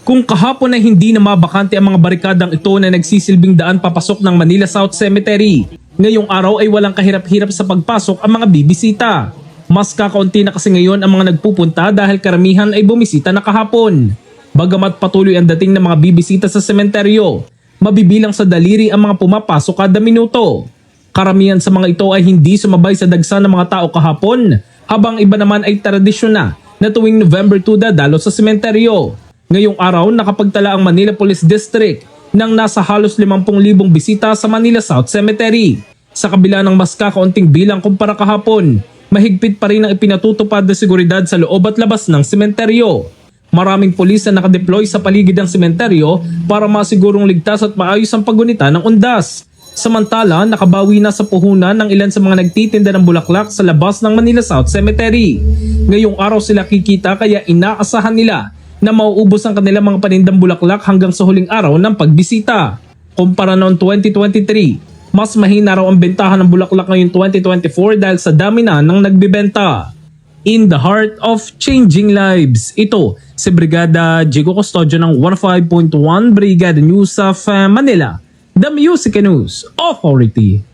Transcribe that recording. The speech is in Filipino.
Kung kahapon ay hindi na mabakante ang mga barikadang ito na nagsisilbing daan papasok ng Manila South Cemetery, ngayong araw ay walang kahirap-hirap sa pagpasok ang mga bibisita. Mas kakaunti na kasi ngayon ang mga nagpupunta dahil karamihan ay bumisita na kahapon. Bagamat patuloy ang dating ng mga bibisita sa sementeryo, mabibilang sa daliri ang mga pumapasok kada minuto. Karamihan sa mga ito ay hindi sumabay sa dagsa ng mga tao kahapon, habang iba naman ay tradisyon na tuwing November 2 dadalo sa sementeryo. Ngayong araw nakapagtala ang Manila Police District ng nasa halos 50,000 bisita sa Manila South Cemetery. Sa kabila ng mas kakaunting bilang kumpara kahapon, mahigpit pa rin ang ipinatutupad na seguridad sa loob at labas ng sementeryo. Maraming pulis na nakadeploy sa paligid ng sementeryo para masigurong ligtas at maayos ang paggunita ng undas. Samantala, nakabawi na sa puhunan ng ilan sa mga nagtitinda ng bulaklak sa labas ng Manila South Cemetery. Ngayong araw sila kikita kaya inaasahan nila na mauubos ang kanilang mga panindang bulaklak hanggang sa huling araw ng pagbisita. Kumpara noong 2023, mas mahina raw ang bentahan ng bulaklak ngayong 2024 dahil sa dami na ng nagbibenta. In the heart of changing lives, ito si Brigada Jigo Custodio ng 105.1 Brigada News of Manila, the Music News Authority.